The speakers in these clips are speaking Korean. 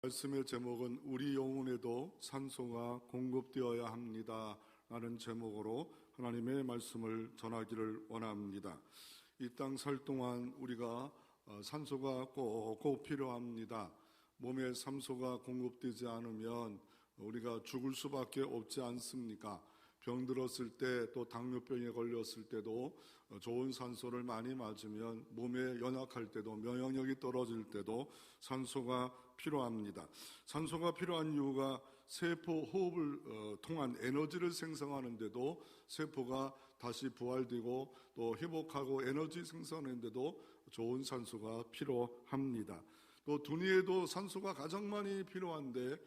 말씀의 제목은 우리 영혼에도 산소가 공급되어야 합니다 라는 제목으로 하나님의 말씀을 전하기를 원합니다. 이 땅 살 동안 우리가 산소가 꼭 필요합니다. 몸에 산소가 공급되지 않으면 우리가 죽을 수밖에 없지 않습니까? 병들었을 때, 또 당뇨병에 걸렸을 때도 좋은 산소를 많이 맞으면 몸에 연약할 때도, 면역력이 떨어질 때도 산소가 필요합니다. 산소가 필요한 이유가 세포 호흡을 통한 에너지를 생성하는데도, 세포가 다시 부활되고 또 회복하고 에너지 생성하는데도 좋은 산소가 필요합니다. 또 두뇌에도 산소가 가장 많이 필요한데,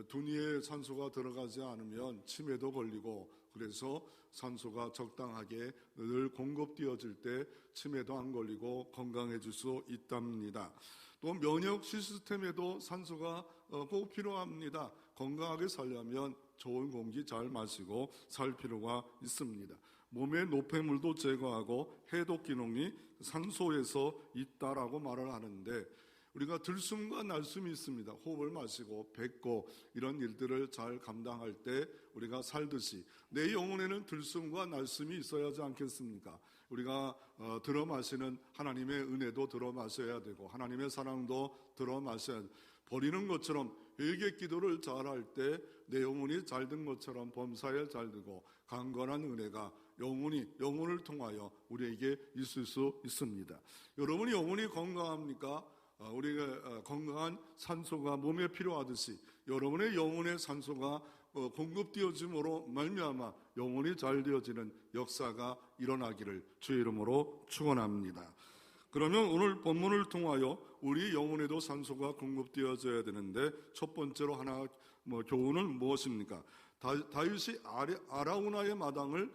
두뇌에 산소가 들어가지 않으면 치매도 걸리고, 그래서 산소가 적당하게 늘 공급되어질 때 치매도 안 걸리고 건강해질 수 있답니다. 또 면역 시스템에도 산소가 꼭 필요합니다. 건강하게 살려면 좋은 공기 잘 마시고 살 필요가 있습니다. 몸의 노폐물도 제거하고 해독 기능이 산소에서 있다라고 말을 하는데, 우리가 들숨과 날숨이 있습니다. 호흡을 마시고 뱉고 이런 일들을 잘 감당할 때 우리가 살듯이 내 영혼에는 들숨과 날숨이 있어야 하지 않겠습니까? 우리가 들어 마시는 하나님의 은혜도 들어 마셔야 되고, 하나님의 사랑도 들어 마셔야 되고, 버리는 것처럼 회개 기도를 잘할 때 내 영혼이 잘된 것처럼 범사에 잘되고, 강건한 은혜가 영혼을 통하여 우리에게 있을 수 있습니다. 여러분이 영혼이 건강합니까? 우리가 건강한 산소가 몸에 필요하듯이 여러분의 영혼의 산소가 공급되어짐으로 말미암아 영혼이 잘 되어지는 역사가 일어나기를 주의 이름으로 축원합니다. 그러면 오늘 본문을 통하여 우리 영혼에도 산소가 공급되어져야 되는데, 첫 번째로 교훈은 무엇입니까? 다윗이 아라우나의 마당을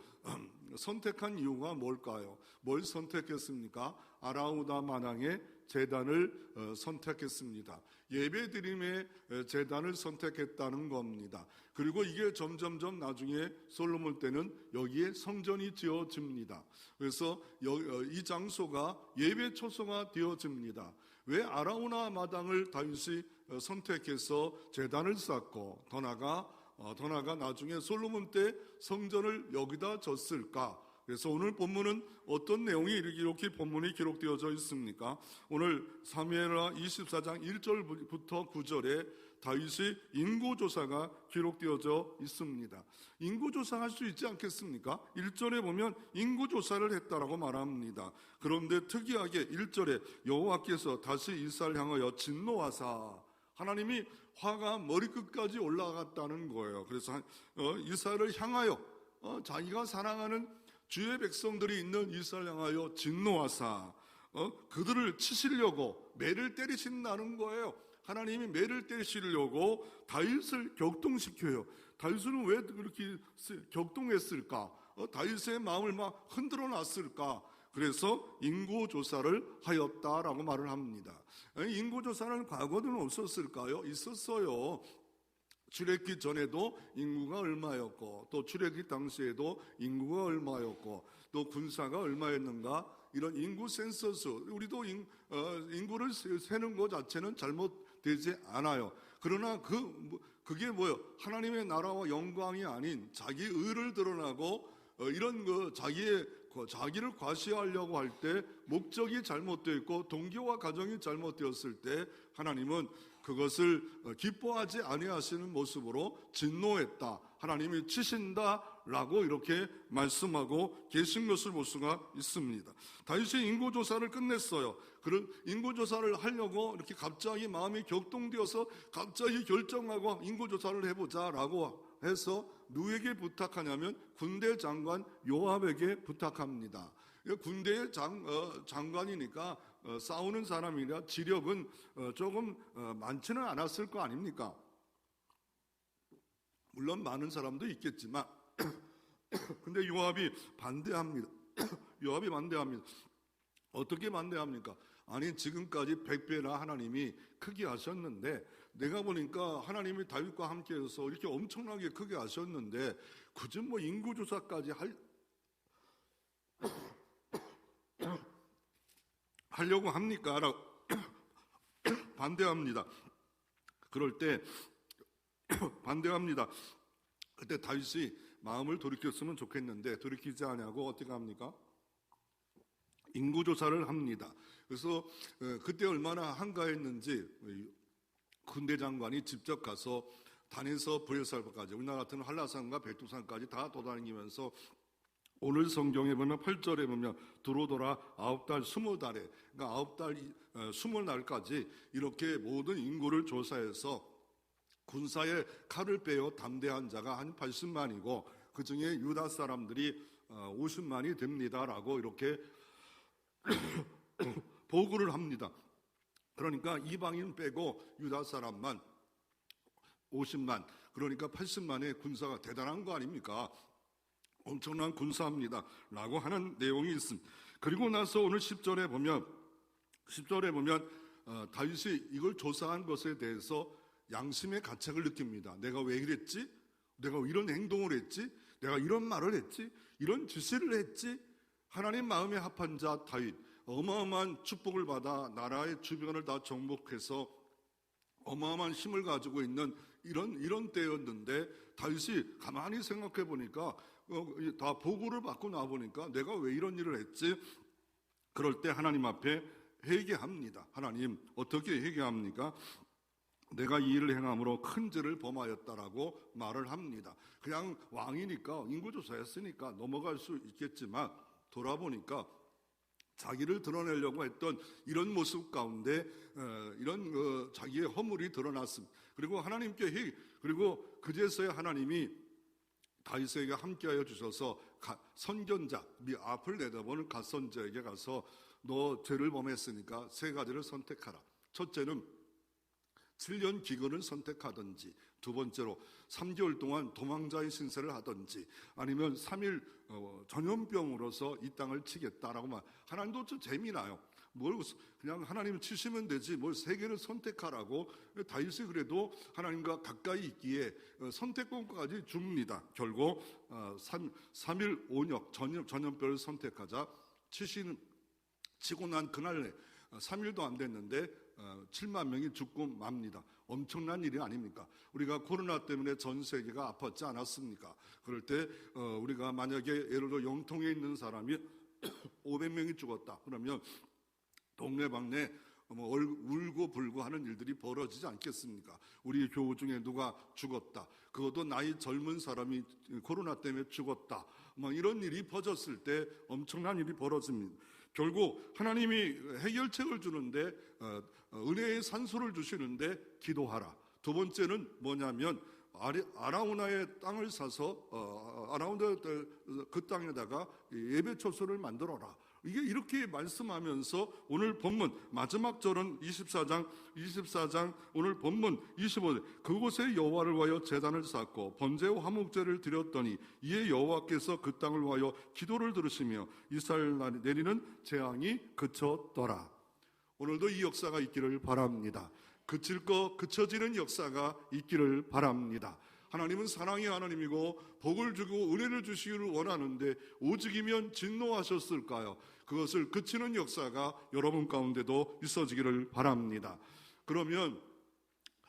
선택한 이유가 뭘까요? 뭘 선택했습니까? 아라우나 마당의 제단을 선택했습니다. 예배드림의 제단을 선택했다는 겁니다. 그리고 이게 점점점 나중에 솔로몬 때는 여기에 성전이 지어집니다. 그래서 이 장소가 예배 초소가 되어집니다. 왜 아라우나 마당을 다윗이 선택해서 제단을 쌓고 더 나아가 나중에 솔로몬 때 성전을 여기다 졌을까? 그래서 오늘 본문은 어떤 내용이 이렇게 본문이 기록되어져 있습니까? 오늘 사무엘하 24장 1절부터 9절에 다윗의 인구조사가 기록되어져 있습니다. 인구조사할 수 있지 않겠습니까? 1절에 보면 인구조사를 했다라고 말합니다. 그런데 특이하게 1절에 여호와께서 다시 이스라엘 향하여 진노하사, 하나님이 화가 머리끝까지 올라갔다는 거예요. 그래서 이스라엘을 향하여 자기가 사랑하는 주의 백성들이 있는 이스라엘 향하여 진노하사 그들을 치시려고 매를 때리신다는 거예요. 하나님이 매를 때리시려고 다윗을 격동시켜요. 다윗은 왜 그렇게 격동했을까? 다윗의 마음을 막 흔들어 놨을까? 그래서 인구조사를 하였다라고 말을 합니다. 인구조사는 과거에는 없었을까요? 있었어요. 출애굽기 전에도 인구가 얼마였고, 또 출애굽기 당시에도 인구가 얼마였고, 또 군사가 얼마였는가, 이런 인구 센서스, 우리도 인구를 세는 것 자체는 잘못되지 않아요. 그러나 그게 뭐예요? 하나님의 나라와 영광이 아닌 자기 의를 드러나고 이런 자기를 과시하려고 할 때 목적이 잘못되어 있고 동기와 가정이 잘못되었을 때 하나님은 그것을 기뻐하지 아니하시는 모습으로 진노했다, 하나님이 치신다라고 이렇게 말씀하고 계신 것을 볼 수가 있습니다. 다윗이 인구조사를 끝냈어요. 그런 인구조사를 하려고 이렇게 갑자기 마음이 격동되어서 갑자기 결정하고 인구조사를 해보자라고 해서 누구에게 부탁하냐면 군대 장관 요압에게 부탁합니다. 군대의 장관이니까 싸우는 사람이라 지력은 조금 많지는 않았을 거 아닙니까? 물론 많은 사람도 있겠지만 근데 요압이 반대합니다. 요압이 반대합니다. 어떻게 반대합니까? 아니, 지금까지 100배나 하나님이 크게 하셨는데, 내가 보니까 하나님이 다윗과 함께해서 이렇게 엄청나게 크게 하셨는데 굳이 인구조사까지 하려고 합니까? 라고 반대합니다. 그럴 때 반대합니다. 그때 다윗이 마음을 돌이켰으면 좋겠는데 돌이키지 않냐고 어떻게 합니까? 인구조사를 합니다. 그래서 그때 얼마나 한가했는지 군대 장관이 직접 가서 단에서 브레살바까지, 우리나라 같은 한라산과 백두산까지 다 돌아다니면서 오늘 성경에 보면 8절에 보면 두루돌아 9달 20달에, 그러니까 9달 20날까지 이렇게 모든 인구를 조사해서 군사의 칼을 빼어 담대한 자가 한 80만이고 그 중에 유다 사람들이 50만이 됩니다라고 이렇게 보고를 합니다. 그러니까 이방인 빼고 유다 사람만 50만, 그러니까 80만의 군사가 대단한 거 아닙니까? 엄청난 군사입니다 라고 하는 내용이 있습니다. 그리고 나서 오늘 10절에 보면 다윗이 이걸 조사한 것에 대해서 양심의 가책을 느낍니다. 내가 왜 이랬지? 내가 이런 행동을 했지? 내가 이런 말을 했지? 이런 지시를 했지? 하나님 마음에 합한 자 다윗, 어마어마한 축복을 받아 나라의 주변을 다 정복해서 어마어마한 힘을 가지고 있는 이런 때였는데 다윗이 가만히 생각해 보니까 다 보고를 받고 나보니까 내가 왜 이런 일을 했지? 그럴 때 하나님 앞에 회개합니다. 하나님, 어떻게 회개합니까? 내가 이 일을 행함으로 큰 죄를 범하였다라고 말을 합니다. 그냥 왕이니까 인구조사했으니까 넘어갈 수 있겠지만 돌아보니까 자기를 드러내려고 했던 이런 모습 가운데 이런 자기의 허물이 드러났습니다. 그리고 하나님께 그리고 그제서야 하나님이 다윗에게 함께하여 주셔서 선견자, 네 앞을 내다보는 갓선자에게 가서 너 죄를 범했으니까 세 가지를 선택하라. 첫째는 7년 기근을 선택하든지, 두 번째로 3개월 동안 도망자의 신세를 하든지, 아니면 3일 전염병으로서 이 땅을 치겠다라고 말. 하나님도 좀 재미나요. 뭘 그냥 하나님 치시면 되지 뭘 세 개를 선택하라고. 다윗이 그래도 하나님과 가까이 있기에 선택권까지 줍니다. 결국 3일 온역 전염병을 선택하자. 치고 난 그날 3일도 안 됐는데 7만 명이 죽고 맙니다. 엄청난 일이 아닙니까? 우리가 코로나 때문에 전 세계가 아팠지 않았습니까? 그럴 때 우리가 만약에 예를 들어 영통에 있는 사람이 500명이 죽었다 그러면 동네방네 울고 불고 하는 일들이 벌어지지 않겠습니까? 우리 교우 중에 누가 죽었다, 그것도 나이 젊은 사람이 코로나 때문에 죽었다, 이런 일이 퍼졌을 때 엄청난 일이 벌어집니다. 결국 하나님이 해결책을 주는데 은혜의 산소를 주시는데 기도하라. 두 번째는 뭐냐면 아라우나의 땅을 사서 아라우나 그 땅에다가 예배초소를 만들어라. 이게 이렇게 말씀하면서 오늘 본문 마지막 절은 24장 오늘 본문 25절, 그곳에 여호와를 위하여 제단을 쌓고 번제와 화목제를 드렸더니 이에 여호와께서 그 땅을 위하여 기도를 들으시며 이스라엘 내리는 재앙이 그쳤더라. 오늘도 이 역사가 있기를 바랍니다. 그쳐지는 역사가 있기를 바랍니다. 하나님은 사랑의 하나님이고 복을 주고 은혜를 주시기를 원하는데 오직이면 진노하셨을까요? 그것을 그치는 역사가 여러분 가운데도 있어지기를 바랍니다. 그러면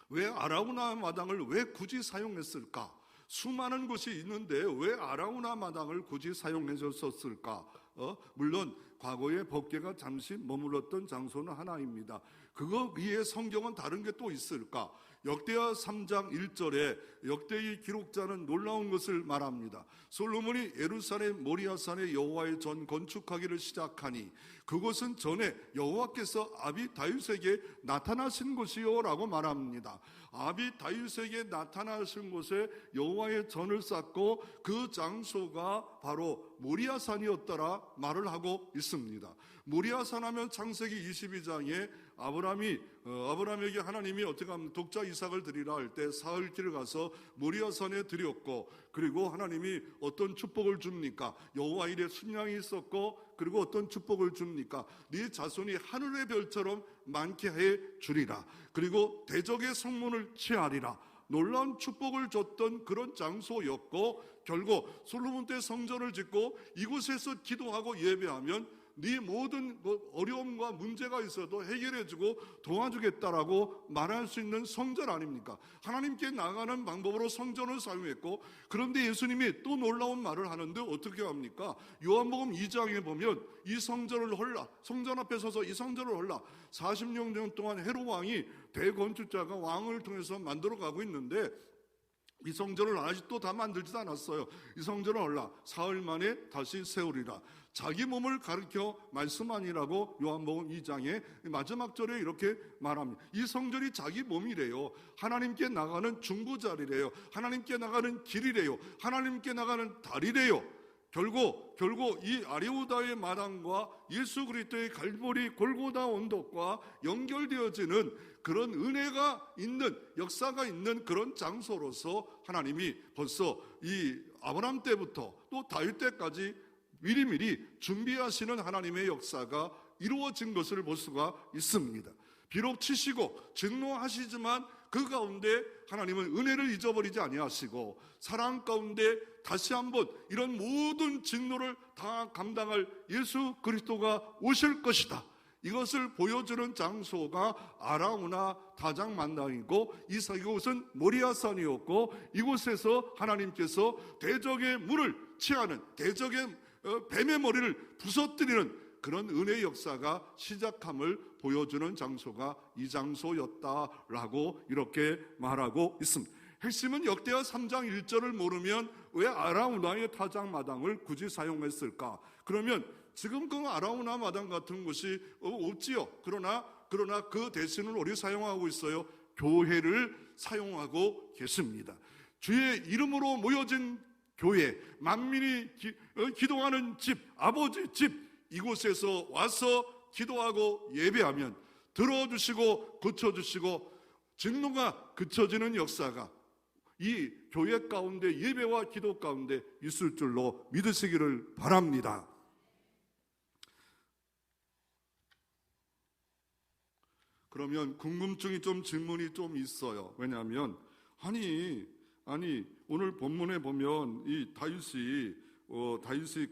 왜 아라우나 마당을 왜 굳이 사용했을까? 수많은 곳이 있는데 왜 아라우나 마당을 굳이 사용해줬을까? 물론 과거에 법궤가 잠시 머물렀던 장소는 하나입니다. 그거 위에 성경은 다른 게 또 있을까? 역대하 3장 1절에 역대의 기록자는 놀라운 것을 말합니다. 솔로몬이 예루살렘 모리아산에 여호와의 전 건축하기를 시작하니 그곳은 전에 여호와께서 아비 다윗에게 나타나신 곳이요 라고 말합니다. 아비 다윗에게 나타나신 곳에 여호와의 전을 쌓고 그 장소가 바로 모리아산이었더라 말을 하고 있습니다. 모리아산 하면 창세기 22장에 아브라함에게 하나님이 어떻게 하면 독자 이삭을 드리라 할 때 사흘길을 가서 모리아산에 드렸고, 그리고 하나님이 어떤 축복을 줍니까? 여호와 일에 순양이 있었고, 그리고 어떤 축복을 줍니까? 네 자손이 하늘의 별처럼 많게 해 주리라. 그리고 대적의 성문을 취하리라. 놀라운 축복을 줬던 그런 장소였고, 결국 솔로몬 때 성전을 짓고 이곳에서 기도하고 예배하면 네 모든 어려움과 문제가 있어도 해결해주고 도와주겠다라고 말할 수 있는 성전 아닙니까? 하나님께 나가는 방법으로 성전을 사용했고, 그런데 예수님이 또 놀라운 말을 하는데 어떻게 합니까? 요한복음 2장에 보면 이 성전을 헐라, 성전 앞에 서서 이 성전을 헐라, 40년 동안 헤롯 왕이 대건축자가 왕을 통해서 만들어가고 있는데 이 성전을 아직도 다 만들지도 않았어요. 이 성전을 헐라, 사흘 만에 다시 세우리라. 자기 몸을 가르쳐 말씀하니라고 요한복음 2장의 마지막 절에 이렇게 말합니다. 이 성전이 자기 몸이래요. 하나님께 나가는 중보자리래요. 하나님께 나가는 길이래요. 하나님께 나가는 다리래요. 결국 이 아리우다의 마당과 예수 그리스도의 갈보리 골고다 언덕과 연결되어지는 그런 은혜가 있는, 역사가 있는 그런 장소로서 하나님이 벌써 이 아브라함 때부터 또 다윗 때까지 미리미리 준비하시는 하나님의 역사가 이루어진 것을 볼 수가 있습니다. 비록 치시고 증노하시지만 그 가운데 하나님은 은혜를 잊어버리지 아니하시고 사랑 가운데 다시 한번 이런 모든 진노를 다 감당할 예수 그리스도가 오실 것이다, 이것을 보여주는 장소가 아라우나 타작마당이고, 이곳은 모리아산이었고, 이곳에서 하나님께서 대적의 물을 취하는, 대적의 뱀의 머리를 부서뜨리는 그런 은혜의 역사가 시작함을 보여주는 장소가 이 장소였다라고 이렇게 말하고 있습니다. 핵심은 역대하 3장 1절을 모르면 왜 아라우나의 타작마당을 굳이 사용했을까? 그러면 지금 그 아라우나 마당 같은 것이 없지요. 그러나 그 대신을 우리 사용하고 있어요. 교회를 사용하고 계십니다. 주의 이름으로 모여진 교회, 만민이 기도하는 집, 아버지 집, 이곳에서 와서 기도하고 예배하면 들어주시고 고쳐주시고 진노가 그쳐지는 역사가 이 교회 가운데, 예배와 기도 가운데 있을 줄로 믿으시기를 바랍니다. 그러면 궁금증이 질문이 있어요. 왜냐하면 아니 오늘 본문에 보면 이 다윗이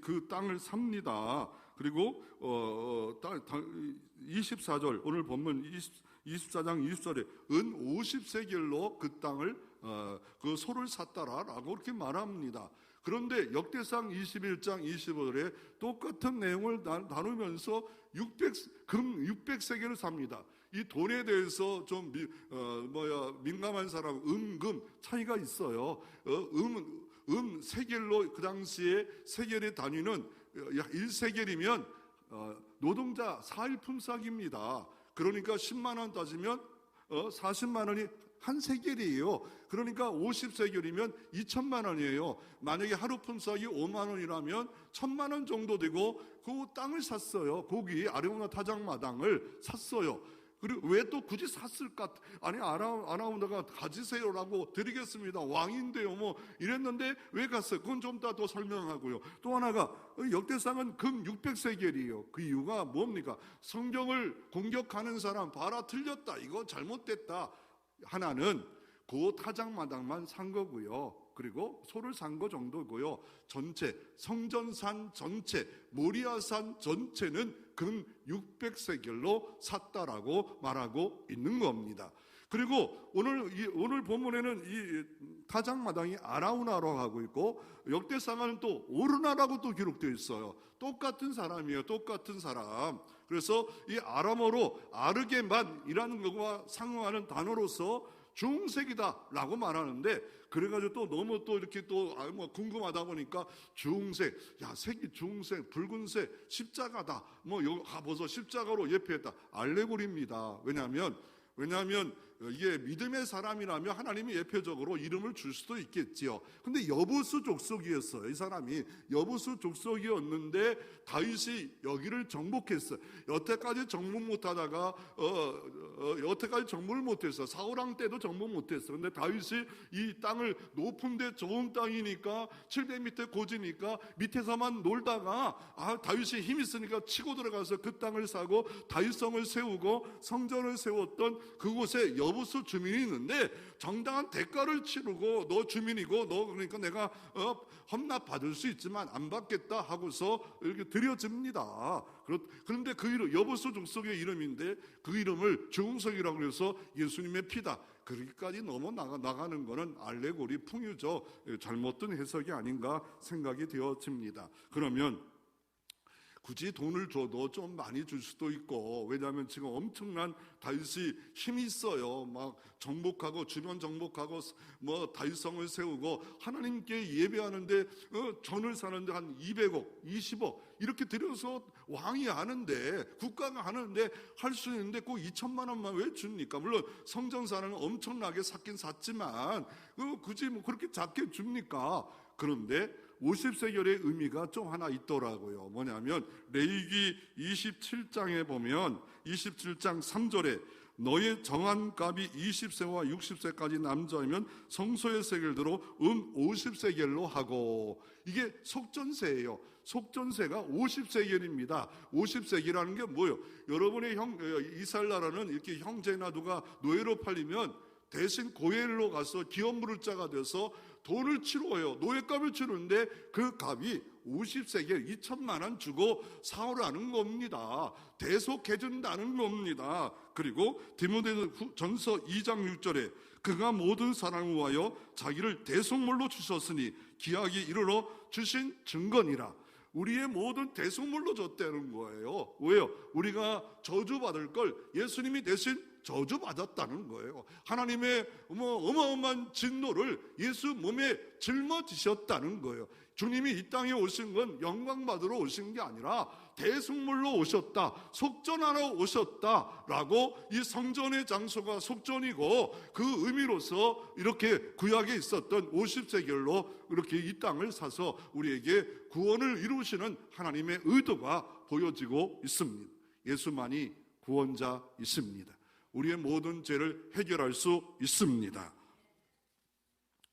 그 땅을 삽니다. 그리고 24절, 오늘 본문 24장 20절에 은 50세겔로 그 땅을 그 소를 샀다라고 이렇게 말합니다. 그런데 역대상 21장 25절에 똑같은 내용을 다루면서 금 600세겔을 삽니다. 이 돈에 대해서 민감한 사람, 금 차이가 있어요. 세겔로, 그 당시에 세겔의 단위는 1세겔이면 노동자 4일 품삯입니다. 그러니까 10만 원 따지면 40만 원이 한 세겔이에요. 그러니까 50세겔이면 2천만 원이에요. 만약에 하루 품삯이 5만 원이라면 1,000만 원 정도 되고 그 땅을 샀어요. 거기 아리우나 타작마당을 샀어요. 그리고 왜 또 굳이 샀을까? 아니, 아라우나가 가지세요라고 드리겠습니다, 왕인데요 이랬는데 왜 갔어요? 그건 좀 더 설명하고요. 또 하나가 역대상은 금 600세겔이에요. 그 이유가 뭡니까? 성경을 공격하는 사람, 봐라 틀렸다, 이거 잘못됐다, 하나는 그 타작마당만 산 거고요. 그리고 소를 산 거 정도고요. 전체 성전산 전체, 모리아산 전체는 금 600세겔로 샀다라고 말하고 있는 겁니다. 그리고 오늘 본문에는 이 타작마당이 아라우나라고 하고 있고, 역대상은 또 오르나라고 또 기록되어 있어요. 똑같은 사람이에요. 똑같은 사람. 그래서 이 아람어로 아르게만이라는 것과 상응하는 단어로서 중색이다라고 말하는데, 그래가지고 또 너무 또 이렇게 궁금하다 보니까 중색, 색이 중색, 붉은색, 십자가다, 벌써 십자가로 예표했다, 알레고리입니다. 왜냐하면 이게 믿음의 사람이라면 하나님이 예표적으로 이름을 줄 수도 있겠지요. 근데 여부수 족속이었어요. 이 사람이 여부수 족속이었는데 다윗이 여기를 정복했어요. 여태까지 정복 못하다가 여태까지 정복을 못했어요. 사울왕 때도 정복 못했어요. 근데 다윗이 이 땅을 높은데 좋은 땅이니까 700m 고지니까 밑에서만 놀다가 다윗이 힘이 있으니까 치고 들어가서 그 땅을 사고 다윗성을 세우고 성전을 세웠던 그곳에 여부수 주민이 있는데 정당한 대가를 치르고 너 주민이고 너 그러니까 내가 헌납 받을 수 있지만 안 받겠다 하고서 이렇게 드려집니다. 그런데 그 이름 여부수 족속의 이름인데 그 이름을 중성이라고 해서 예수님의 피다. 그렇게까지 넘어 나가는 것은 알레고리 풍유죠. 잘못된 해석이 아닌가 생각이 되어집니다. 그러면 굳이 돈을 줘도 좀 많이 줄 수도 있고, 왜냐하면 지금 엄청난 다윗이 힘이 있어요. 막 정복하고 주변 정복하고 뭐 다윗성을 세우고 하나님께 예배하는데 전을 사는데 한 200억, 20억 이렇게 들여서 왕이 하는데, 국가가 하는데 할 수 있는데 꼭 2천만 원만 왜 줍니까? 물론 성전사는 엄청나게 샀긴 샀지만 굳이 뭐 그렇게 작게 줍니까? 그런데 50세겔의 의미가 좀 하나 있더라고요. 뭐냐면 레위기 27장에 보면 27장 3절에 너의 정한 값이 20세와 60세까지 남자이면 성소의 세겔대로 50세겔로 하고, 이게 속전세예요. 속전세가 50세겔입니다. 50세겔이라는 게 뭐예요? 여러분의 이스라엘 나라는 이렇게 형제나 누가 노예로 팔리면 대신 고엘로 가서 기업 물을 자가 돼서 돈을 치러요. 노예값을 치르는데 그 값이 50세겔 2천만 원 주고 사오라는 겁니다. 대속해준다는 겁니다. 그리고 디모데전서 2장 6절에 그가 모든 사람을 위하여 자기를 대속물로 주셨으니 기약이 이르러 주신 증거니라. 우리의 모든 대속물로 줬다는 거예요. 왜요? 우리가 저주받을 걸 예수님이 대신 저주받았다는 거예요. 하나님의 어마어마한 진노를 예수 몸에 짊어지셨다는 거예요. 주님이 이 땅에 오신 건 영광받으러 오신 게 아니라 대속물로 오셨다, 속전하러 오셨다라고, 이 성전의 장소가 속전이고 그 의미로서 이렇게 구약에 있었던 50세겔로 이렇게 이 땅을 사서 우리에게 구원을 이루시는 하나님의 의도가 보여지고 있습니다. 예수만이 구원자이십니다. 우리의 모든 죄를 해결할 수 있습니다.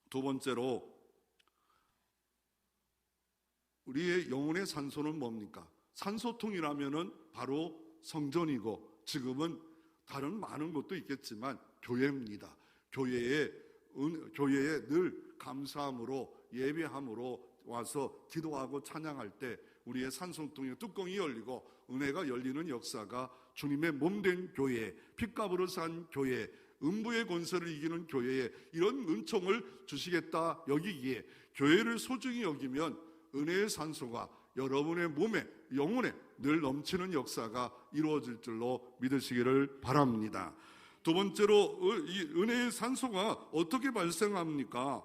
두 번째로, 우리의 영혼의 산소는 뭡니까? 산소통이라면은 바로 성전이고, 지금은 다른 많은 것도 있겠지만 교회입니다. 교회에 늘 감사함으로 예배함으로 와서 기도하고 찬양할 때 우리의 산소통의 뚜껑이 열리고 은혜가 열리는 역사가 주님의 몸된 교회, 핏값으로 산 교회, 음부의 권세를 이기는 교회에 이런 은총을 주시겠다 여기기에 교회를 소중히 여기면 은혜의 산소가 여러분의 몸에, 영혼에 늘 넘치는 역사가 이루어질 줄로 믿으시기를 바랍니다. 두 번째로, 이 은혜의 산소가 어떻게 발생합니까?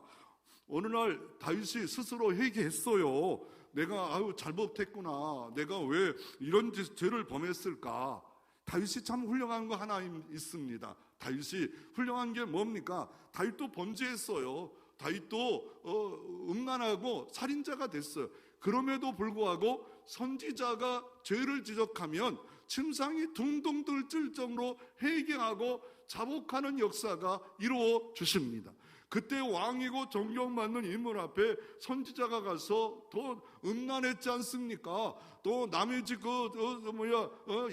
어느 날 다윗이 스스로 회개했어요. 내가 잘못했구나. 내가 왜 이런 죄를 범했을까? 다윗이 참 훌륭한 거 하나 있습니다. 다윗이 훌륭한 게 뭡니까? 다윗도 범죄했어요. 다윗도 음란하고 살인자가 됐어요. 그럼에도 불구하고 선지자가 죄를 지적하면 침상이 둥둥 뜰 정도로 회개하고 자복하는 역사가 이루어 주십니다. 그때 왕이고 존경받는 인물 앞에 선지자가 가서 더 음란했지 않습니까? 또 남의 집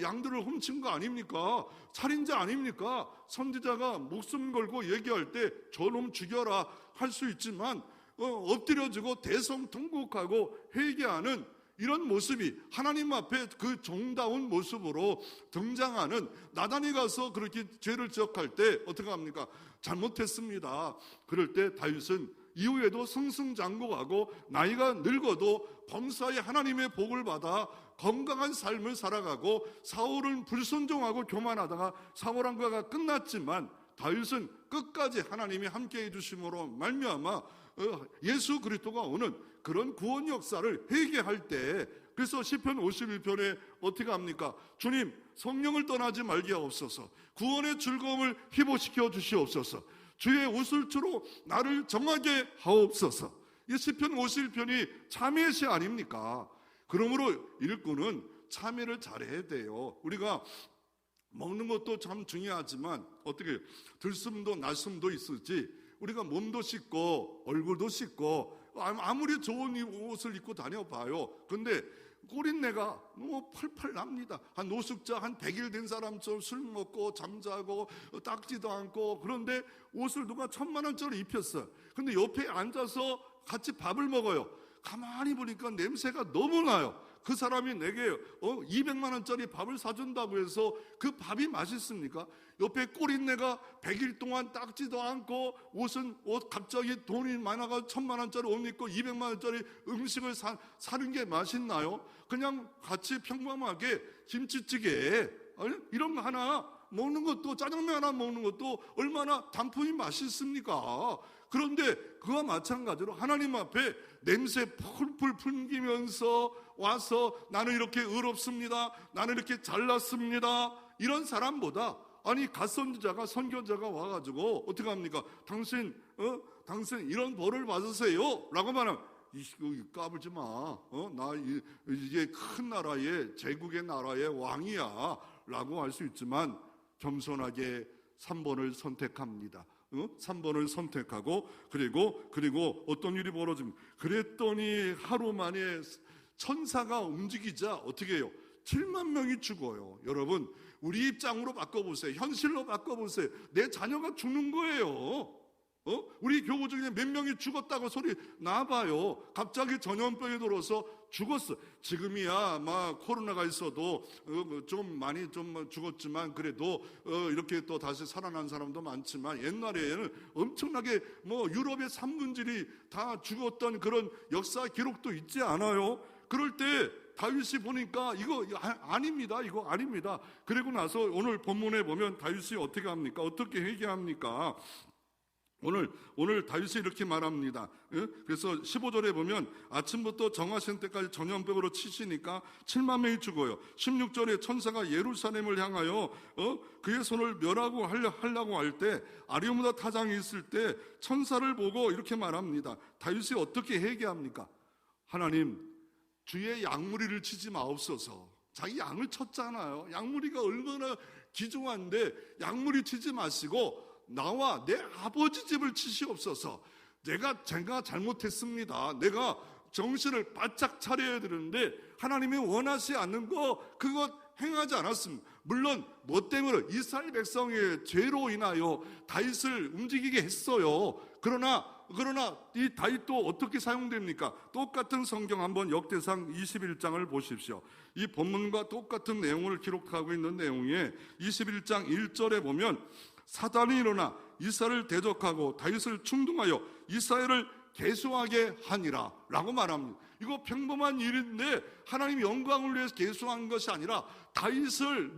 양들을 훔친 거 아닙니까? 살인자 아닙니까? 선지자가 목숨 걸고 얘기할 때 저놈 죽여라 할 수 있지만 엎드려지고 대성통곡하고 회개하는 이런 모습이 하나님 앞에 그 정다운 모습으로 등장하는, 나단이 가서 그렇게 죄를 지적할 때 어떻게 합니까? 잘못했습니다. 그럴 때 다윗은 이후에도 승승장구하고 나이가 늙어도 범사에 하나님의 복을 받아 건강한 삶을 살아가고, 사울은 불순종하고 교만하다가 사울왕가가 끝났지만 다윗은 끝까지 하나님이 함께해 주심으로 말미암아 예수 그리스도가 오는 그런 구원 역사를 회개할 때, 그래서 시편 51편에 어떻게 합니까? 주님, 성령을 떠나지 말게 하옵소서. 구원의 즐거움을 희보시켜 주시옵소서. 주의 웃을주로 나를 정하게 하옵소서. 이 시편 51편이 참회의 시 아닙니까? 그러므로 일꾼은 참회를 잘해야 돼요. 우리가 먹는 것도 참 중요하지만 어떻게 들숨도 날숨도 있을지, 우리가 몸도 씻고 얼굴도 씻고 아무리 좋은 옷을 입고 다녀봐요. 근데 꼬린내가 너무 펄펄 납니다. 한 노숙자 한 100일 된 사람처럼 술 먹고 잠자고 닦지도 않고, 그런데 옷을 누가 1,000만 원짜리 입혔어요. 근데 옆에 앉아서 같이 밥을 먹어요. 가만히 보니까 냄새가 너무 나요. 그 사람이 내게 200만 원짜리 밥을 사준다고 해서 그 밥이 맛있습니까? 옆에 꼬린내가 100일 동안 닦지도 않고, 옷은 갑자기 돈이 많아가 1,000만 원짜리 옷 입고 200만 원짜리 음식을 사는 게 맛있나요? 그냥 같이 평범하게 김치찌개 이런 거 하나 먹는 것도, 짜장면 하나 먹는 것도 얼마나 단품이 맛있습니까? 그런데 그와 마찬가지로 하나님 앞에 냄새 풀풀 풍기면서 와서 나는 이렇게 의롭습니다, 나는 이렇게 잘났습니다, 이런 사람보다, 아니 갓선지자가, 선교자가 와가지고 어떻게 합니까? 당신 이런 벌을 받으세요 라고 말하면, 까불지 마, 나 이제 큰 나라의, 제국의 나라의 왕이야 라고 할 수 있지만, 겸손하게 3번을 선택합니다. 3번을 선택하고, 그리고 어떤 일이 벌어집니다. 그랬더니 하루 만에 천사가 움직이자 어떻게 해요? 7만 명이 죽어요. 여러분, 우리 입장으로 바꿔보세요. 현실로 바꿔보세요. 내 자녀가 죽는 거예요. 우리 교우 중에 몇 명이 죽었다고 소리 나봐요. 갑자기 전염병이 들어서 죽었어. 지금이야 막 코로나가 있어도 좀 많이 좀 죽었지만, 그래도 이렇게 또 다시 살아난 사람도 많지만, 옛날에는 엄청나게 유럽의 3분질이 다 죽었던 그런 역사 기록도 있지 않아요? 그럴 때 다윗이 보니까 이거 아닙니다. 이거 아닙니다. 그리고 나서 오늘 본문에 보면 다윗이 어떻게 합니까? 어떻게 회개합니까? 오늘 다윗이 이렇게 말합니다. 그래서 15절에 보면 아침부터 정하신 때까지 전염병으로 치시니까 7만 명이 죽어요. 16절에 천사가 예루살렘을 향하여 그의 손을 멸하고 하려고 할 때, 아리우무다 타장이 있을 때 천사를 보고 이렇게 말합니다. 다윗이 어떻게 회개합니까? 하나님, 주의 양무리를 치지 마옵소서. 자기 양을 쳤잖아요. 양무리가 얼마나 귀중한데 양무리 치지 마시고 나와 내 아버지 집을 치시옵소서. 제가 잘못했습니다. 내가 정신을 바짝 차려야 되는데 하나님이 원하지 않는 거 그것 행하지 않았습니다. 물론 뭐 때문에? 이스라엘 백성의 죄로 인하여 다윗을 움직이게 했어요. 그러나 이 다윗도 어떻게 사용됩니까? 똑같은 성경 한번 역대상 21장을 보십시오. 이 본문과 똑같은 내용을 기록하고 있는 내용에 21장 1절에 보면, 사단이 일어나 이스라엘을 대적하고 다윗을 충동하여 이스라엘을 계수하게 하니라 라고 말합니다. 이거 평범한 일인데 하나님 영광을 위해서 계수한 것이 아니라 다윗을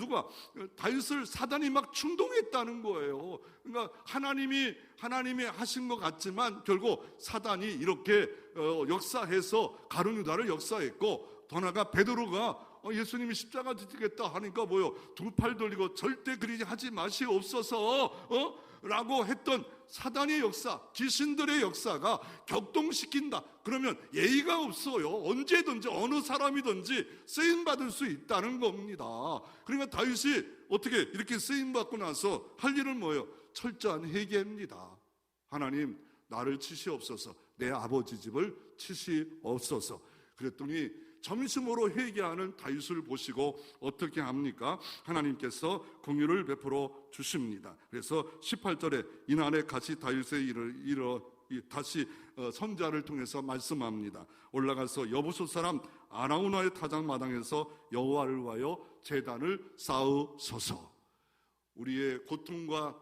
사단이 막 충동했다는 거예요. 그러니까 하나님이 하신 것 같지만 결국 사단이 이렇게 역사해서 가룟 유다를 역사했고, 더 나아가 베드로가 예수님이 십자가 지시겠다 하니까 두 팔 돌리고 절대 그리 하지 마시옵소서 라고 했던 사단의 역사, 귀신들의 역사가 격동시킨다. 그러면 예의가 없어요. 언제든지 어느 사람이든지 쓰임받을 수 있다는 겁니다. 그러니까 다윗이 어떻게 이렇게 쓰임받고 나서 할 일은 뭐예요? 철저한 회개입니다. 하나님, 나를 치시옵소서. 내 아버지 집을 치시옵소서. 그랬더니 점심으로 회개하는 다윗을 보시고 어떻게 합니까? 하나님께서 긍휼을 베풀어 주십니다. 그래서 18절에 이날에 같이 다윗의 일을 다시 선지자를 통해서 말씀합니다. 올라가서 여부수 사람 아라우나의 타작마당에서 여호와를 위하여 제단을 쌓으소서. 우리의 고통과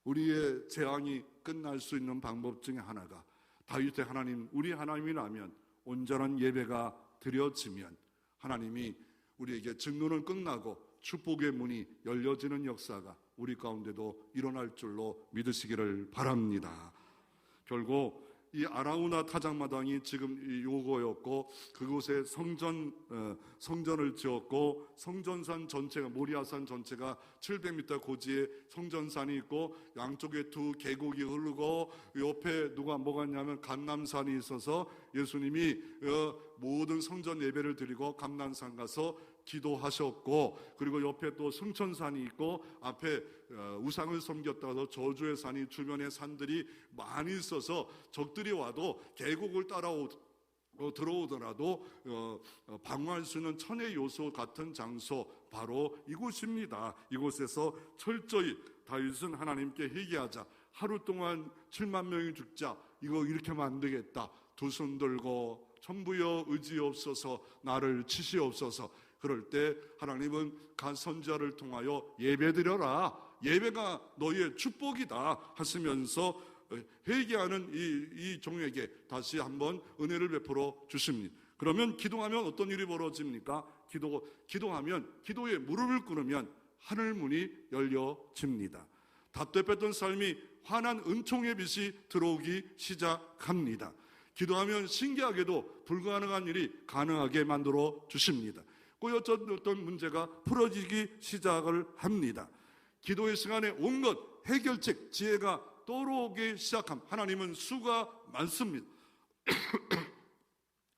우리의 재앙이 끝날 수 있는 방법 중에 하나가, 다윗의 하나님, 우리 하나님이라면 온전한 예배가 드려지면 하나님이 우리에게 증거는 끝나고 축복의 문이 열려지는 역사가 우리 가운데도 일어날 줄로 믿으시기를 바랍니다. 결국 이 아라우나 타작마당이 지금 요거였고, 그곳에 성전을 지었고, 성전산 전체가, 모리아산 전체가 700m 고지에 성전산이 있고, 양쪽에 두 계곡이 흐르고, 옆에 누가 뭐가 있냐면 감람산이 있어서 예수님이 모든 성전 예배를 드리고 감람산 가서 기도하셨고, 그리고 옆에 또 승천산이 있고, 앞에 우상을 섬겼다가 저주의 산이, 주변에 산들이 많이 있어서 적들이 와도 계곡을 따라오고 들어오더라도 방어할 수 있는 천의 요소 같은 장소, 바로 이곳입니다. 이곳에서 철저히 다윗은 하나님께 회개하자, 하루 동안 7만 명이 죽자, 이거 이렇게 하면 안 되겠다, 두 손 들고 천부여 의지옵소서, 나를 치시옵소서. 그럴 때 하나님은 간 선지자를 통하여 예배드려라, 예배가 너희의 축복이다 하시면서 회개하는 이 종에게 다시 한번 은혜를 베풀어 주십니다. 그러면 기도하면 어떤 일이 벌어집니까? 기도하면, 기도에 무릎을 꿇으면 하늘 문이 열려집니다. 답답했던 삶이 환한 은총의 빛이 들어오기 시작합니다. 기도하면 신기하게도 불가능한 일이 가능하게 만들어 주십니다. 꼬였던 문제가 풀어지기 시작을 합니다. 기도의 시간에 온갖 해결책, 지혜가 떠오르기 시작함. 하나님은 수가 많습니다.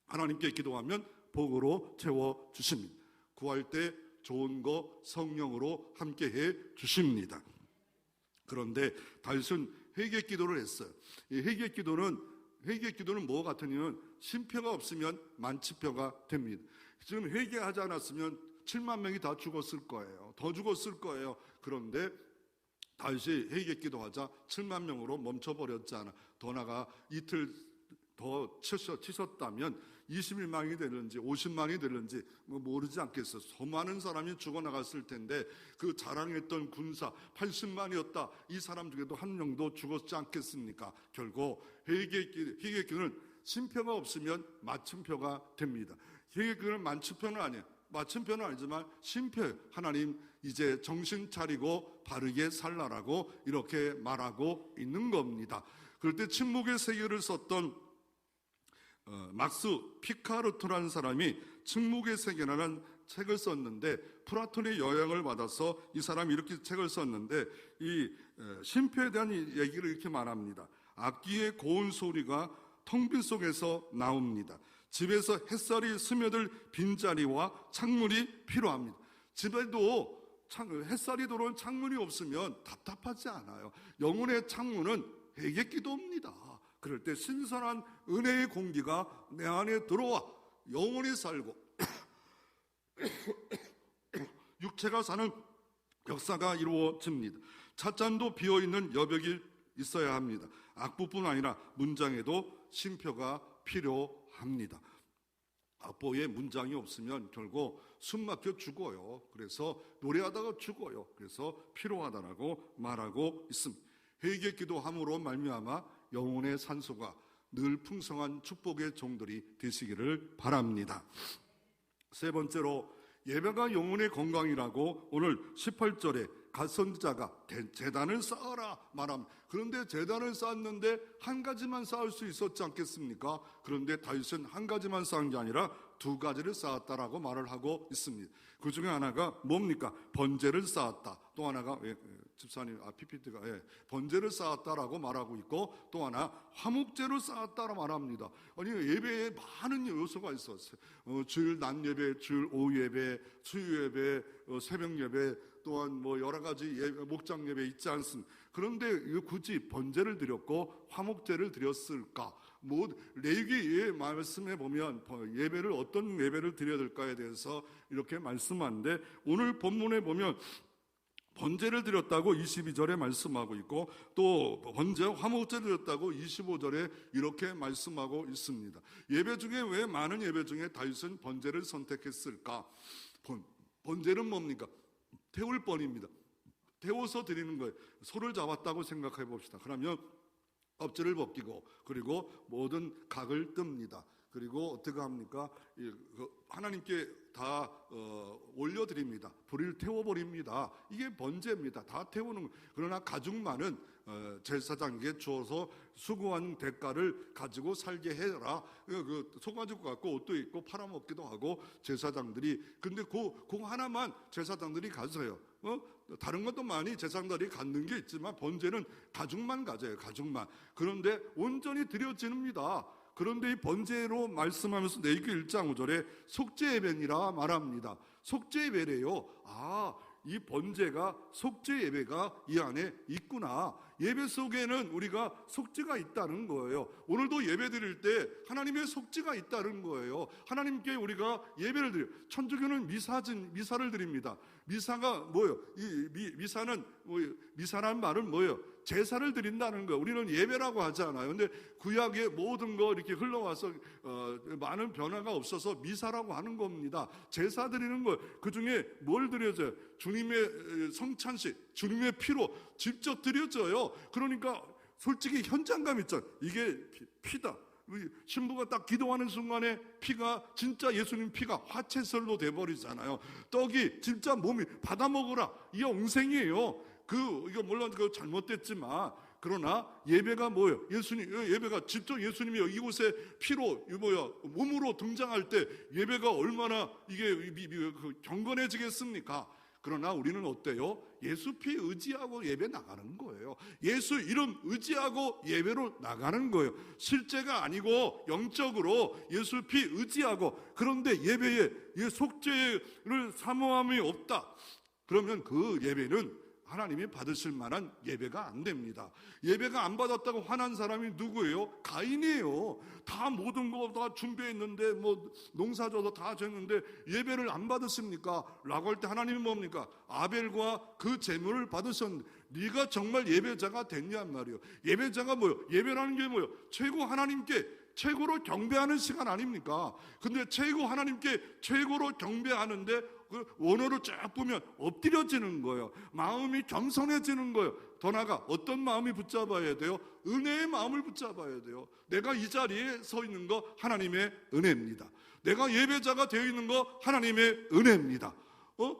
하나님께 기도하면 복으로 채워주십니다. 구할 때 좋은 거 성령으로 함께해 주십니다. 그런데 다윗은 회개 기도를 했어요. 이 회개 기도는 뭐 같으냐면 쉼표가 없으면 만치표가 됩니다. 지금 회개하지 않았으면 7만 명이 다 죽었을 거예요. 더 죽었을 거예요. 그런데 다윗이 회개 기도하자 7만 명으로 멈춰버렸잖아. 더 나가 이틀 더 치셨다면 21만이 되는지 50만이 되는지 모르지 않겠어. 수많은 사람이 죽어나갔을 텐데 그 자랑했던 군사 80만이었다. 이 사람 중에도 한 명도 죽었지 않겠습니까? 결국 회개 기도는 쉼표가 없으면 맞춤표가 됩니다. 회개 기도는 만침표는 아니에요. 맞춤표는 아니지만 쉼표, 하나님 이제 정신 차리고 바르게 살라라고 이렇게 말하고 있는 겁니다. 그럴 때 침묵의 세계를 썼던 막스 피카르토라는 사람이 침묵의 세계라는 책을 썼는데, 플라톤의 영향을 받아서 이 사람이 이렇게 책을 썼는데, 이 쉼표에 대한 얘기를 이렇게 말합니다. 악기의 고운 소리가 텅 빈 속에서 나옵니다. 집에서 햇살이 스며들 빈자리와 창문이 필요합니다. 집에도 햇살이 들어온 창문이 없으면 답답하지 않아요. 영혼의 창문은 회개 기도입니다. 그럴 때 신선한 은혜의 공기가 내 안에 들어와 영혼이 살고 육체가 사는 역사가 이루어집니다. 찻잔도 비어있는 여백이 있어야 합니다. 악보뿐 아니라 문장에도 쉼표가 필요합니다. 악보에 문장이 없으면 결국 숨 막혀 죽어요. 그래서 노래하다가 죽어요. 그래서 필요하다라고 말하고 있습니다. 회개 기도함으로 말미암아 영혼의 산소가 늘 풍성한 축복의 종들이 되시기를 바랍니다. 세 번째로, 예배가 영혼의 건강이라고 오늘 18절에 갓선지자가 제단을 쌓아라 말합니다. 그런데 제단을 쌓았는데 한 가지만 쌓을 수 있었지 않겠습니까? 그런데 다윗은 한 가지만 쌓은 게 아니라 두 가지를 쌓았다라고 말을 하고 있습니다. 그 중에 하나가 뭡니까? 번제를 쌓았다. 또 하나가 집사님 PPT가 번제를 쌓았다라고 말하고 있고, 또 하나 화목제로 쌓았다라고 말합니다. 아니, 예배에 많은 요소가 있었어요. 주일 낮 예배, 주일 오후 예배, 수요 예배, 새벽 예배, 또한 여러 가지 목장 예배 있지 않습니까? 그런데 굳이 번제를 드렸고 화목제를 드렸을까? 레위기 말씀해 보면 예배를 어떤 예배를 드려야 될까에 대해서 이렇게 말씀하는데, 오늘 본문에 보면 번제를 드렸다고 22절에 말씀하고 있고, 또 번제 화목제 드렸다고 25절에 이렇게 말씀하고 있습니다. 예배 중에 왜 많은 예배 중에 다윗은 번제를 선택했을까? 번제는 뭡니까? 태울 번입니다. 태워서 드리는 거예요. 소를 잡았다고 생각해 봅시다. 그러면 껍질을 벗기고, 그리고 모든 각을 뜹니다. 그리고 어떻게 합니까? 하나님께 다 올려드립니다. 불을 태워버립니다. 이게 번제입니다. 다 태우는 거예요. 그러나 가죽만은 제사장에게 주어서 수고한 대가를 가지고 살게 해라. 소가죽 갖고 옷도 입고 팔아먹기도 하고 제사장들이. 근데 그 하나만 제사장들이 가져요. 다른 것도 많이 제사장들이 갖는 게 있지만 번제는 가죽만 가져요. 가죽만. 그런데 온전히 드려집니다. 그런데 이 번제로 말씀하면서 레위기 1장 5절에 속죄 예배니라 말합니다. 속죄 예배래요. 이 번제가 속죄 예배가 이 안에 있구나. 예배 속에는 우리가 속죄가 있다는 거예요. 오늘도 예배 드릴 때 하나님의 속죄가 있다는 거예요. 하나님께 우리가 예배를 드려요. 천주교는 미사를 드립니다. 미사가 뭐예요? 미사는 미사라는 말은 뭐예요? 제사를 드린다는 거예요. 우리는 예배라고 하잖아요. 근데 구약의 모든 거 이렇게 흘러와서 많은 변화가 없어서 미사라고 하는 겁니다. 제사 드리는 거. 그 중에 뭘 드려져요? 주님의 성찬식, 주님의 피로 직접 드려져요. 그러니까 솔직히 현장감 있죠. 이게 피다. 신부가 딱 기도하는 순간에 피가 진짜 예수님 피가 화채설로 돼버리잖아요. 떡이 진짜 몸이 받아 먹으라. 이게 옹생이에요. 이거 물론 그 잘못됐지만 그러나 예배가 뭐예요? 예배가 직접 예수님이 이곳에 피로 몸으로 등장할 때 예배가 얼마나 이게 경건해지겠습니까? 그러나 우리는 어때요? 예수 피 의지하고 예배 나가는 거예요. 예수 이름 의지하고 예배로 나가는 거예요. 실제가 아니고 영적으로 예수 피 의지하고, 그런데 예배에 속죄를 사모함이 없다. 그러면 그 예배는 하나님이 받으실 만한 예배가 안 됩니다. 예배가 안 받았다고 화난 사람이 누구예요? 가인이에요. 다 모든 거 다 준비했는데 농사져서 다 졌는데 예배를 안 받으십니까? 라고 할 때 하나님이 뭡니까? 아벨과 그 제물을 받으셨는데 네가 정말 예배자가 됐냔 말이에요. 예배자가 뭐예요? 예배라는 게 뭐예요? 최고 하나님께 최고로 경배하는 시간 아닙니까? 근데 최고 하나님께 최고로 경배하는데 그 원어로 쫙 보면 엎드려지는 거예요. 마음이 겸손해지는 거예요. 더 나아가 어떤 마음이 붙잡아야 돼요? 은혜의 마음을 붙잡아야 돼요. 내가 이 자리에 서 있는 거 하나님의 은혜입니다. 내가 예배자가 되어 있는 거 하나님의 은혜입니다.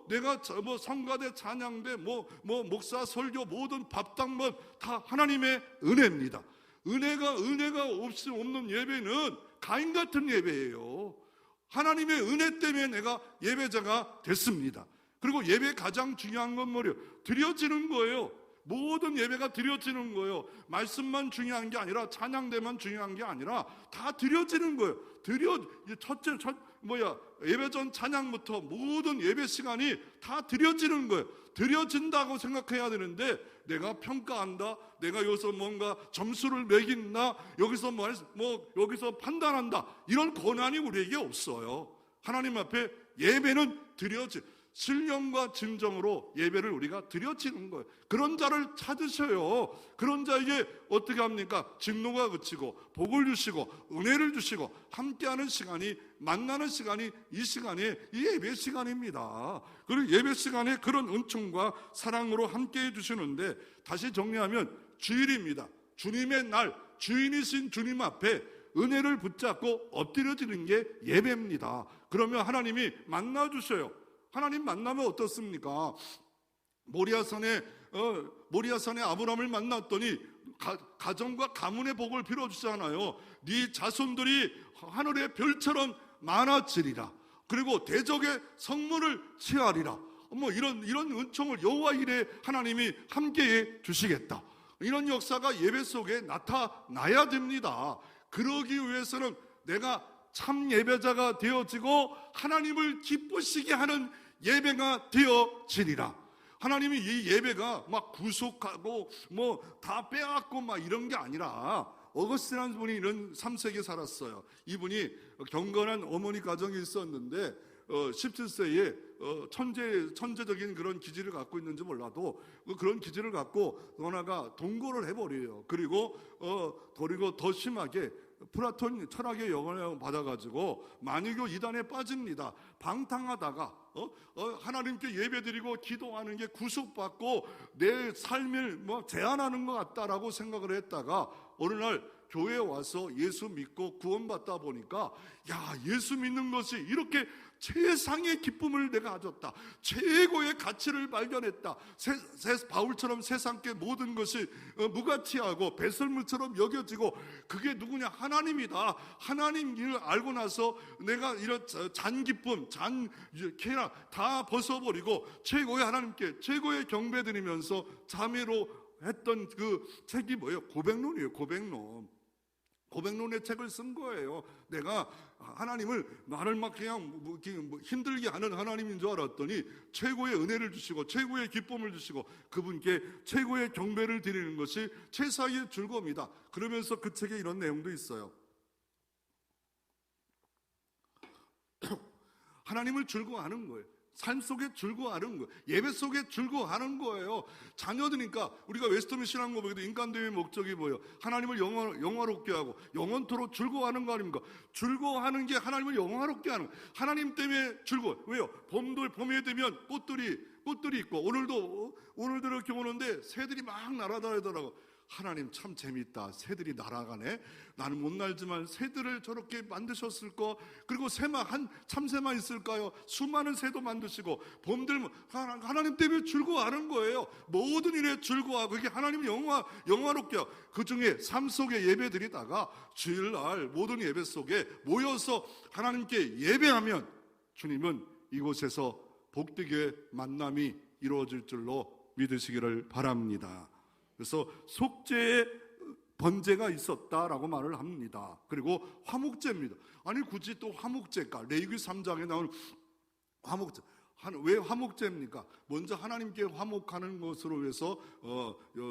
내가 성가대, 찬양대, 목사, 설교, 모든 밥당번 다 하나님의 은혜입니다. 은혜가 없는 예배는 가인 같은 예배예요. 하나님의 은혜 때문에 내가 예배자가 됐습니다. 그리고 예배 가장 중요한 건 뭐예요? 드려지는 거예요. 모든 예배가 드려지는 거예요. 말씀만 중요한 게 아니라, 찬양대만 중요한 게 아니라 다 드려지는 거예요. 예배 전 찬양부터 모든 예배 시간이 다 드려지는 거예요. 드려진다고 생각해야 되는데, 내가 평가한다, 내가 여기서 뭔가 점수를 매긴다, 여기서 여기서 판단한다, 이런 권한이 우리에게 없어요. 하나님 앞에 예배는 드려지, 신령과 진정으로 예배를 우리가 드려지는 거예요. 그런 자를 찾으셔요. 그런 자에게 어떻게 합니까? 진노가 그치고 복을 주시고 은혜를 주시고 함께하는 시간이, 만나는 시간이 이 시간이 이 예배 시간입니다. 그리고 예배 시간에 그런 은총과 사랑으로 함께해 주시는데, 다시 정리하면 주일입니다. 주님의 날, 주인이신 주님 앞에 은혜를 붙잡고 엎드려지는 게 예배입니다. 그러면 하나님이 만나주셔요. 하나님 만나면 어떻습니까? 모리아산에 아브라함을 만났더니 가정과 가문의 복을 빌어주잖아요. 네 자손들이 하늘의 별처럼 많아지리라. 그리고 대적의 성문을 취하리라. 이런 은총을 여호와 이레 하나님이 함께해 주시겠다. 이런 역사가 예배 속에 나타나야 됩니다. 그러기 위해서는 내가 참 예배자가 되어지고 하나님을 기쁘시게 하는 예배가 되어지리라. 하나님이 이 예배가 막 구속하고 다 빼앗고 이런 게 아니라, 어거스틴이라는 분이 이런 3세기에 살았어요. 이분이 경건한 어머니 가정이 있었는데 17세에 천재적인 그런 기질을 갖고 있는지 몰라도 그런 기질을 갖고 너나가 동거를 해버려요. 그리고 더 심하게 플라톤 철학의 영향을 받아가지고 만유교 이단에 빠집니다. 방탕하다가 하나님께 예배드리고 기도하는 게 구속받고 내 삶을 제한하는 것 같다라고 생각을 했다가 어느 날 교회에 와서 예수 믿고 구원받다 보니까, 야, 예수 믿는 것이 이렇게 최상의 기쁨을 내가 가졌다, 최고의 가치를 발견했다, 바울처럼 세상께 모든 것이 무가치하고 배설물처럼 여겨지고, 그게 누구냐? 하나님이다. 하나님 일을 알고 나서 내가 이런 잔 기쁨, 잔 쾌락 다 벗어버리고 최고의 하나님께 최고의 경배드리면서 자매로 했던 그 책이 뭐예요? 고백론이에요. 고백론. 고백론의 책을 쓴 거예요. 내가 하나님을 나를 막 그냥 힘들게 하는 하나님인 줄 알았더니 최고의 은혜를 주시고 최고의 기쁨을 주시고 그분께 최고의 경배를 드리는 것이 제사의 즐거움이다. 그러면서 그 책에 이런 내용도 있어요. 하나님을 즐거워하는 거예요. 삶 속에 즐거워하는 거예요. 예배 속에 즐거워하는 거예요. 자녀들이니까 우리가 웨스터민 신앙고백에도 인간됨의 목적이 뭐예요? 하나님을 영화롭게 하고 영원토록 즐거워하는 거 아닙니까? 즐거워하는 게 하나님을 영화롭게 하는 거예요. 하나님 때문에 즐거워. 왜요? 봄에 되면 꽃들이 있고 오늘도 이렇게 오는데 새들이 막 날아다니더라고. 하나님 참 재밌다. 새들이 날아가네. 나는 못 날지만 새들을 저렇게 만드셨을 거. 그리고 새만 참새만 있을까요? 수많은 새도 만드시고 봄들 하나님 때문에 즐거워하는 거예요. 모든 일에 즐거워하고 이게 하나님 영화롭게 하고 그 중에 삶 속에 예배드리다가 주일날 모든 예배 속에 모여서 하나님께 예배하면 주님은 이곳에서 복되게 만남이 이루어질 줄로 믿으시기를 바랍니다. 그래서 속죄의 번제가 있었다라고 말을 합니다. 그리고 화목제입니다. 아니 굳이 또 화목제가 레위기 3장에 나오는 화목제. 왜 화목제입니까? 먼저 하나님께 화목하는 것으로 해서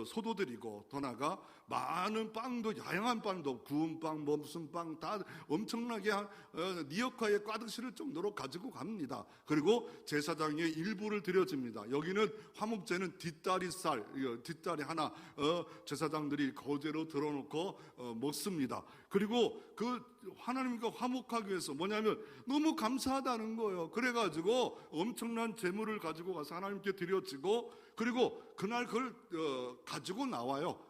소도드리고 더 나아가 많은 빵도 다양한 빵도 구운 빵, 무슨 빵 다 엄청나게 니역화에 꽈득 실을 정도로 가지고 갑니다. 그리고 제사장의 일부를 드려집니다. 여기는 화목제는 뒷다리 하나 제사장들이 거제로 들어놓고 먹습니다. 그리고 그 하나님과 화목하기 위해서 뭐냐면 너무 감사하다는 거예요. 그래가지고 엄청난 재물을 가지고 가서 하나님께 드려지고 그리고 그날 그걸 가지고 나와요.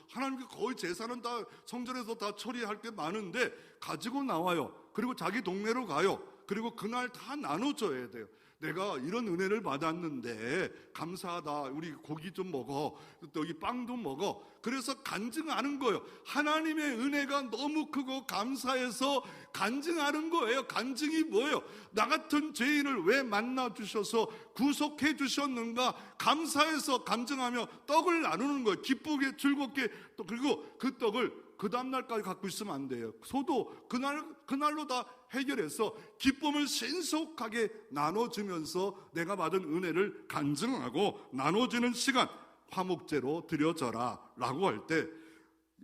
하나님께 거의 제사는 다 성전에서 다 처리할 게 많은데 가지고 나와요. 그리고 자기 동네로 가요. 그리고 그날 다 나눠줘야 돼요. 내가 이런 은혜를 받았는데 감사하다. 우리 고기 좀 먹어. 또 이 빵도 먹어. 그래서 간증하는 거예요. 하나님의 은혜가 너무 크고 감사해서 간증하는 거예요. 간증이 뭐예요? 나 같은 죄인을 왜 만나 주셔서 구속해 주셨는가 감사해서 간증하며 떡을 나누는 거예요. 기쁘게 즐겁게. 또 그리고 그 떡을 그 다음날까지 갖고 있으면 안 돼요. 소도 그날로 다 해결해서 기쁨을 신속하게 나눠주면서 내가 받은 은혜를 간증하고 나눠주는 시간, 화목제로 드려져라 라고 할 때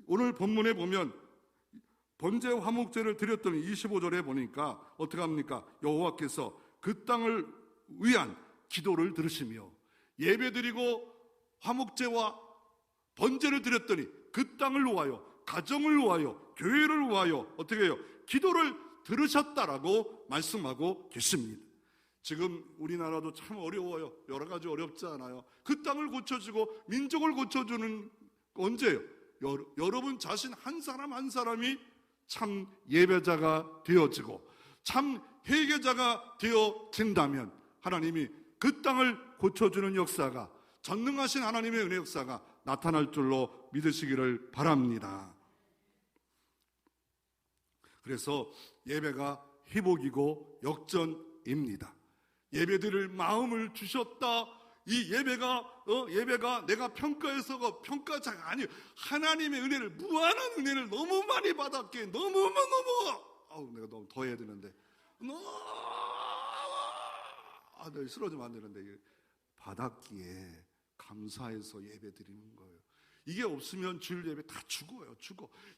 오늘 본문에 보면 번제 화목제를 드렸더니 25절에 보니까 어떻게 합니까? 여호와께서 그 땅을 위한 기도를 들으시며 예배드리고 화목제와 번제를 드렸더니 그 땅을 위하여 가정을 위하여 교회를 위하여 어떻게 해요? 기도를 들으셨다라고 말씀하고 계십니다. 지금 우리나라도 참 어려워요. 여러 가지 어렵지 않아요. 그 땅을 고쳐주고 민족을 고쳐주는 언제예요? 여러분 자신 한 사람 한 사람이 참 예배자가 되어지고 참 회개자가 되어진다면 하나님이 그 땅을 고쳐주는 역사가 전능하신 하나님의 은혜 역사가 나타날 줄로 믿으시기를 바랍니다. 그래서 예배가 회복이고 역전입니다. 예배드릴 마음을 주셨다. 이 예배가 내가 평가해서가 평가자가 아니에요. 하나님의 은혜를 무한한 은혜를 너무 많이 받았기에 너무 내가 너무 더 해야 되는데 내가 쓰러지면 안 되는데 받았기에 감사해서 예배드리는 거예요. 이게 없으면 주일 예배 다 죽어요.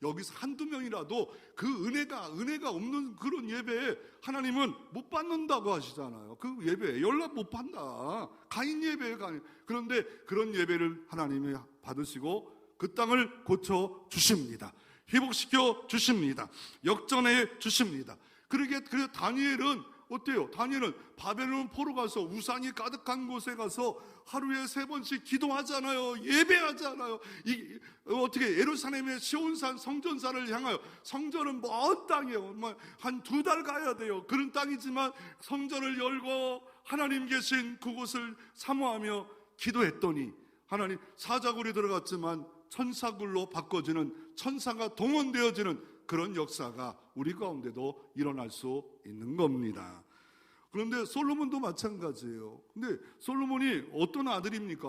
여기서 한두 명이라도 그 은혜가 없는 그런 예배에 하나님은 못 받는다고 하시잖아요. 그 예배에 연락 못 받는다. 가인 예배가 아니에요. 그런데 그런 예배를 하나님이 받으시고 그 땅을 고쳐 주십니다. 회복시켜 주십니다. 역전해 주십니다. 그러게 다니엘은 어때요? 다니엘은 바벨론 포로 가서 우상이 가득한 곳에 가서 하루에 3번씩 기도하잖아요. 예배하잖아요. 어떻게 예루살렘의 시온산 성전산을 향하여, 성전은 먼 땅이에요. 한 2달 가야 돼요. 그런 땅이지만 성전을 열고 하나님 계신 그곳을 사모하며 기도했더니 하나님 사자굴이 들어갔지만 천사굴로 바꿔지는, 천사가 동원되어지는 그런 역사가 우리 가운데도 일어날 수 있는 겁니다. 그런데 솔로몬도 마찬가지예요. 근데 솔로몬이 어떤 아들입니까?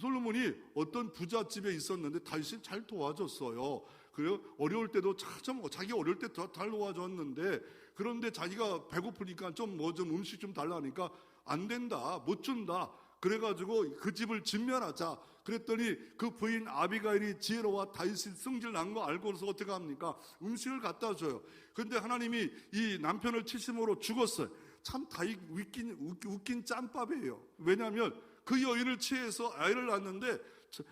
솔로몬이 어떤 부잣집에 있었는데 다윗이 잘 도와줬어요. 그래요? 어려울 때도 자기 어려울 때 더 달려와줬는데, 그런데 자기가 배고프니까 좀 음식 좀 달라니까 안 된다, 못 준다. 그래가지고 그 집을 진멸하자. 그랬더니 그 부인 아비가일이 지혜로워 다윗이 승질 난 거 알고서 어떻게 합니까? 음식을 갖다 줘요. 그런데 하나님이 이 남편을 치심으로 죽었어요. 참 다윗 웃긴 짬밥이에요. 왜냐하면 그 여인을 취해서 아이를 낳았는데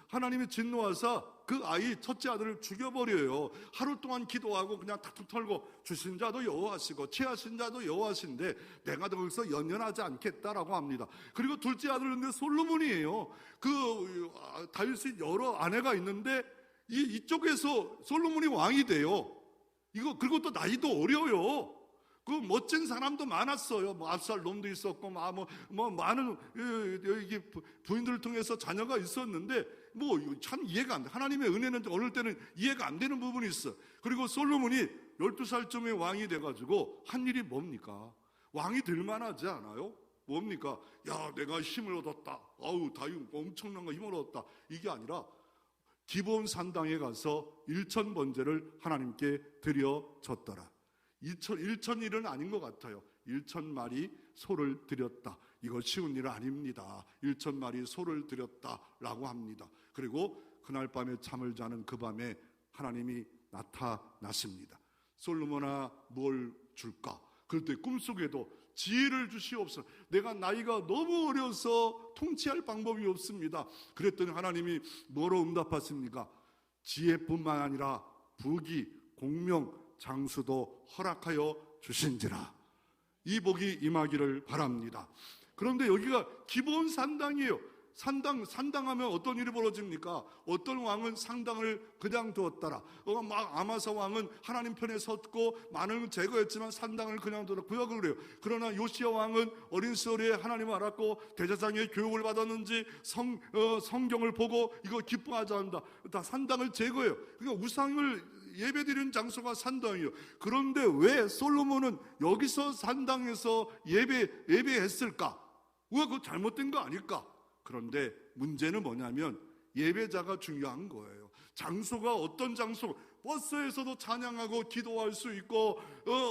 하나님이 진노하사 그 아이 첫째 아들을 죽여버려요. 하루 동안 기도하고 그냥 탁탁 털고 주신 자도 여호와시고 취하신 자도 여호와신데 내가 거기서 연연하지 않겠다라고 합니다. 그리고 둘째 아들은 솔로몬이에요. 그 다윗이 여러 아내가 있는데 이쪽에서 솔로몬이 왕이 돼요. 그리고 또 나이도 어려요. 그 멋진 사람도 많았어요. 뭐 압살롬도 있었고, 많은 이게 부인들을 통해서 자녀가 있었는데, 뭐 참 이해가 안 돼. 하나님의 은혜는 어느 때는 이해가 안 되는 부분이 있어. 그리고 솔로몬이 12살쯤에 왕이 돼가지고 한 일이 뭡니까? 왕이 될 만하지 않아요? 뭡니까? 야, 내가 힘을 얻었다. 다윗 엄청난 거 힘을 얻었다. 이게 아니라 기브온 산당에 가서 1000번제를 하나님께 드려졌더라. 1000일은 아닌 것 같아요. 1000마리 소를 드렸다. 이거 쉬운 일은 아닙니다. 1000마리 소를 드렸다라고 합니다. 그리고 그날 밤에 잠을 자는 그 밤에 하나님이 나타나십니다. 솔로몬아, 뭘 줄까? 그럴 때 꿈속에도 지혜를 주시옵소서. 내가 나이가 너무 어려서 통치할 방법이 없습니다. 그랬더니 하나님이 뭐로 응답하십니까? 지혜뿐만 아니라 부귀, 공명, 장수도 허락하여 주신지라. 이 복이 임하기를 바랍니다. 그런데 여기가 기브온 산당이에요. 산당하면 어떤 일이 벌어집니까? 어떤 왕은 상당을 그냥 두었더라. 아마사 왕은 하나님 편에 섰고 많은 제거했지만 산당을 그냥 두었다. 구약을 그래요. 그러나 요시야 왕은 어린 시절에 하나님을 알았고 대제사장의 교육을 받았는지 성경을 보고 이거 기뻐하지 않는다. 다 산당을 제거해요. 그러니까 우상을 예배드리는 장소가 산당이에요. 그런데 왜 솔로몬은 여기서 산당에서 예배했을까? 왜 그거 잘못된 거 아닐까? 그런데 문제는 뭐냐면 예배자가 중요한 거예요. 장소가 어떤 장소? 버스에서도 찬양하고 기도할 수 있고,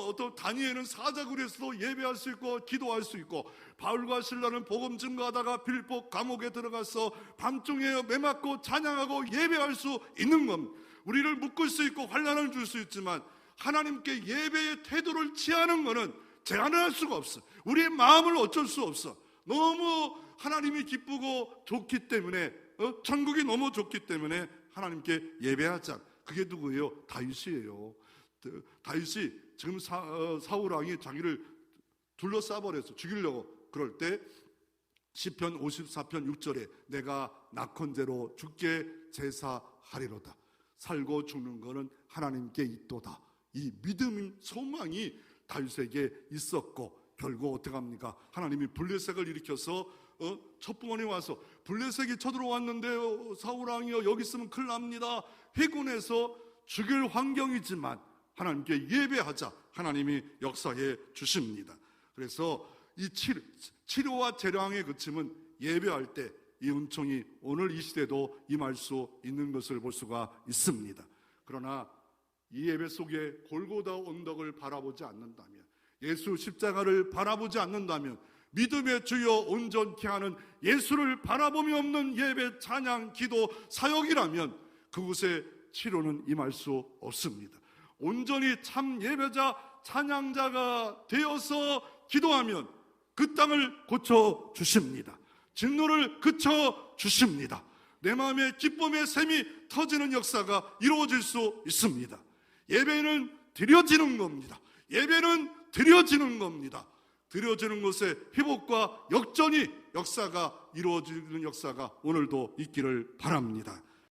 어떤 다니엘은 사자굴에서도 예배할 수 있고 기도할 수 있고, 바울과 실라는 복음 증거하다가 빌보 감옥에 들어가서 밤중에 매맞고 찬양하고 예배할 수 있는 겁니다. 우리를 묶을 수 있고 환난을 줄 수 있지만 하나님께 예배의 태도를 취하는 것은 제한을 할 수가 없어. 우리의 마음을 어쩔 수 없어. 너무 하나님이 기쁘고 좋기 때문에, 천국이 너무 좋기 때문에 하나님께 예배하자. 그게 누구예요? 다윗이에요. 다윗이 지금 사울 왕이 자기를 둘러싸버렸어. 죽이려고. 그럴 때 시편 54편 6절에 내가 낙헌제로 주께 제사하리로다. 살고 죽는 것은 하나님께 있도다. 이 믿음, 소망이 다윗에게 있었고, 결국 어떻게 합니까? 하나님이 블레셋을 일으켜서 첩부원이 와서 블레셋이 쳐들어왔는데 사울왕이여 여기 있으면 큰일 납니다. 회군해서 죽일 환경이지만 하나님께 예배하자. 하나님이 역사해 주십니다. 그래서 이 치료와 재량의 그침은 예배할 때 이 은총이 오늘 이 시대도 임할 수 있는 것을 볼 수가 있습니다. 그러나 이 예배 속에 골고다 언덕을 바라보지 않는다면, 예수 십자가를 바라보지 않는다면, 믿음의 주여 온전케 하는 예수를 바라봄이 없는 예배, 찬양, 기도, 사역이라면 그곳에 치료는 임할 수 없습니다. 온전히 참 예배자, 찬양자가 되어서 기도하면 그 땅을 고쳐 주십니다. 진노를 그쳐 주십니다. 내 마음에 기쁨의 샘이 터지는 역사가 이루어질 수 있습니다. 예배는 드려지는 겁니다. 예배는 드려지는 겁니다. 드려지는 곳에 회복과 역전이 역사가 이루어지는 역사가 오늘도 있기를 바랍니다.